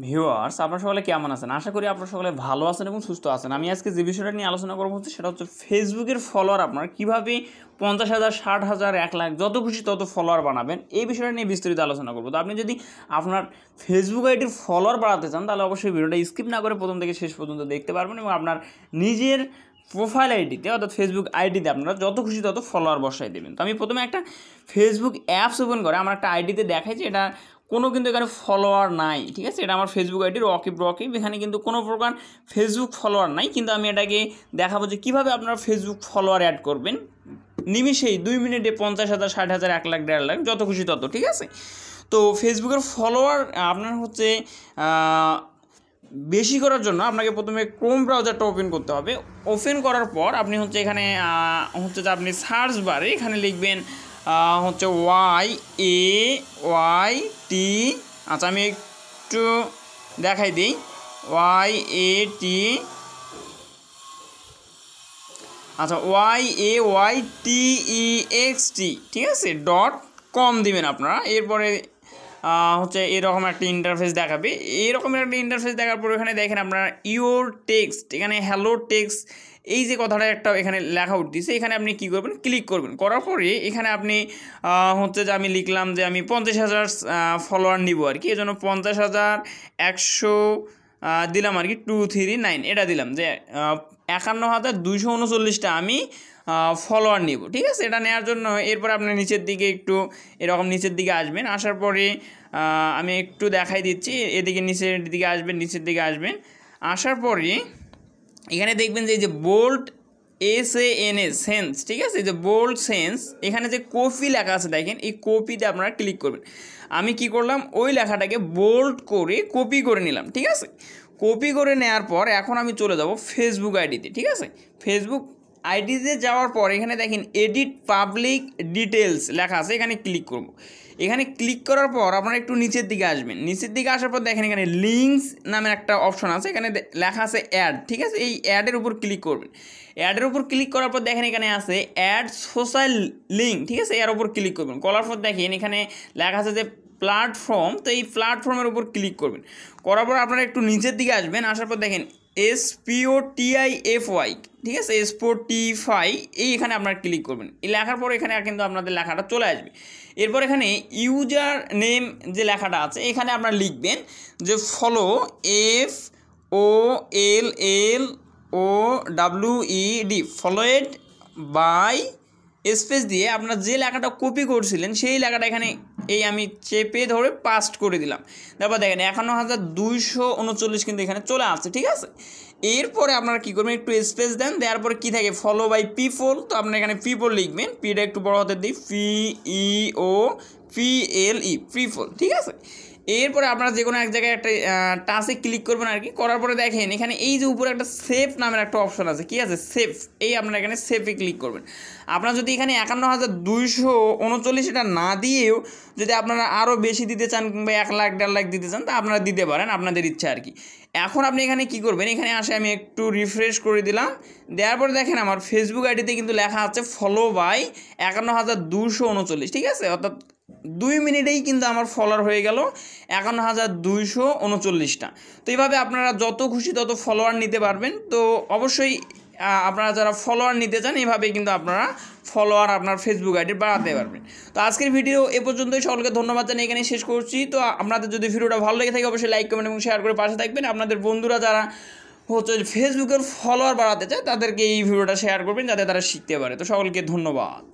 Viewers, আপনারা সকলে কেমন আছেন? আশা করি আপনারা সকলে ভালো আছেন এবং সুস্থ আছেন। আমি আজকে যে বিষয়টা নিয়ে আলোচনা করব সেটা হচ্ছে ফেসবুকের ফলোয়ার আপনারা কীভাবে 50,000, 60,000, 1 লাখ যত খুশি তত ফলোয়ার বানাবেন, এই বিষয়টা নিয়ে বিস্তারিত আলোচনা করব। তো আপনি যদি আপনার ফেসবুক আইডির ফলোয়ার বাড়াতে চান তাহলে অবশ্যই ভিডিওটা স্কিপ না করে প্রথম থেকে শেষ পর্যন্ত দেখতে পারবেন এবং আপনার নিজের প্রোফাইল আইডিতে অর্থাৎ ফেসবুক আইডিতে আপনারা যত খুশি তত ফলোয়ার বসাই দেবেন। তো আমি প্রথমে একটা ফেসবুক অ্যাপস ওপেন করে আমার একটা আইডিতে দেখাই যে এটা কোনো কিন্তু এখানে ফলোয়ার নাই, ঠিক আছে। এটা আমার ফেসবুক আইডি রকিব, এখানে কিন্তু কোনো প্রকার ফেসবুক ফলোয়ার নাই, কিন্তু আমি এটাকে দেখাবো যে কীভাবে আপনারা ফেসবুক ফলোয়ার অ্যাড করবেন নিমিষেই 2 মিনিটে 50,000, 60,000, 1 লাখ, 1.5 লাখ যত খুশি তত, ঠিক আছে। তো ফেসবুকের ফলোয়ার আপনার হচ্ছে বেশি করার জন্য আপনাকে প্রথমে ক্রোম ব্রাউজারটা ওপেন করতে হবে। ওপেন করার পর আপনি হচ্ছে এখানে হচ্ছে যে আপনি সার্চ বারে এখানে লিখবেন হচ্ছে YAYT, আচ্ছা আমি একটু দেখাই দিই, YAT, আচ্ছা YAYTEXT, ঠিক আছে, .com দিবেন আপনারা। এরপরে হচ্ছে এরকম একটা ইন্টারফেস দেখাবে। এরকমের একটা ইন্টারফেস দেখার পর এখানে দেখেন আপনারা ইওর টেক্সট, এখানে হ্যালো টেক্সট এই যে কথাটা একটা এখানে লেখা উঠতেছে, এখানে আপনি কী করবেন, ক্লিক করবেন। করার পরে এখানে আপনি হচ্ছে যে আমি লিখলাম যে আমি 50,000 ফলোয়ার নিব আর কি, এই জন্য 50,100 দিলাম আর কি, 239 এটা দিলাম যে 51,239টা আমি ফলোয়ার নিব, ঠিক আছে। এটা নেওয়ার জন্য এরপর আপনি নিচের দিকে একটু এরকম নিচের দিকে আসবেন। আসার পরে আমি একটু দেখাই দিচ্ছি, এদিকে নিচের দিকে আসবেন। আসার পরে এখানে দেখবেন যে এই যে বোল্ড SANS সেন্স, ঠিক আছে, এই যে বোল্ড সেন্স এখানে যে কপি লেখা আছে দেখেন, এই কপিতে আপনারা ক্লিক করবেন। আমি কি করলাম, ওই লেখাটাকে বোল্ড করে কপি করে নিলাম, ঠিক আছে। কপি করে নেওয়ার পর এখন আমি চলে যাব ফেসবুক আইডিতে, ঠিক আছে। ফেসবুক আইডিতে যাওয়ার পর এখানে দেখেন এডিট পাবলিক ডিটেলস লেখা আছে, এখানে ক্লিক করব। এখানে ক্লিক করার পর আপনারা একটু নিচের দিকে আসবেন। নিচের দিকে আসার পর দেখেন এখানে লিঙ্কস নামের একটা অপশন আছে, এখানে লেখা আছে অ্যাড, ঠিক আছে। এই অ্যাডের উপর ক্লিক করবেন। অ্যাডের উপর ক্লিক করার পর দেখেন এখানে আছে অ্যাড সোশ্যাল লিঙ্ক, ঠিক আছে, এর উপর ক্লিক করবেন। করার পর দেখেন এখানে লেখা আছে যে প্ল্যাটফর্ম, তো এই প্ল্যাটফর্মের উপর ক্লিক করবেন। করার পর আপনারা একটু নিচের দিকে আসবেন। আসার পর দেখেন SPOTIFY, ঠিক আছে, SPOTIFY এখানে আপনারা ক্লিক করবেন। এই লেখার পর এখানে কিন্তু আপনাদের লেখাটা চলে আসবে। এরপর এখানে ইউজার নেম যে লেখাটা আছে এখানে আপনারা লিখবেন যে follow FOLLOWED followed by space দিয়ে আপনার যে লেখাটা কপি করছিলেন সেই লেখাটা এখানে এই আমি চেপে ধরে পাস্ট করে দিলাম। তারপর দেখেন 51,239 কিন্তু এখানে চলে আসছে, ঠিক আছে। এরপরে আপনারা কী করবেন, একটু স্পেস দেন, দেওয়ার পরে কী থাকে ফলো বাই পিপল, তো আপনারা এখানে পিপল লিখবেন, পিটা একটু বড় হাতে দিই, PEOPLE পিপল, ঠিক আছে। এরপরে আপনারা যে কোনো এক জায়গায় একটা টাচে ক্লিক করবেন আর কি। করার পরে দেখেন এখানে এই যে উপরে একটা সেভ নামের একটা অপশন আছে, কি আছে, সেভ, এই আপনারা এখানে সেভে ক্লিক করবেন। আপনারা যদি এখানে 51,239 এটা না দিয়েও যদি আপনারা আরও বেশি দিতে চান কিংবা 1 লাখ, 1.5 লাখ দিতে চান তা আপনারা দিতে পারেন, আপনাদের ইচ্ছা আর কি। এখন আপনি এখানে কি করবেন, এখানে আসে আমি একটু রিফ্রেশ করে দিলাম। দেওয়ার পরে দেখেন আমার ফেসবুক আইডিতে কিন্তু লেখা আছে ফলো বাই 51,239, ঠিক আছে, অর্থাৎ 2 মিনিটেই কিন্তু আমার ফলোয়ার হয়ে গেল 51,239টা। তো এইভাবে আপনারা যত খুশি তত ফলোয়ার নিতে পারবেন। তো অবশ্যই আপনারা যারা ফলোয়ার নিতে চান এইভাবেই কিন্তু আপনারা ফলোয়ার আপনার ফেসবুক আইডির বাড়াতে পারবেন। তো আজকের ভিডিও এ পর্যন্তই, সকলকে ধন্যবাদ জানিয়ে এখানে শেষ করছি। তো আপনাদের যদি ভিডিওটা ভালো লেগে থাকে অবশ্যই লাইক, কমেন্ট এবং শেয়ার করে পাশে থাকবেন। আপনাদের বন্ধুরা যারা হচ্ছে ফেসবুকের ফলোয়ার বাড়াতে চায় তাদেরকে এই ভিডিওটা শেয়ার করবেন যাতে তারা শিখতে পারে। তো সকলকে ধন্যবাদ।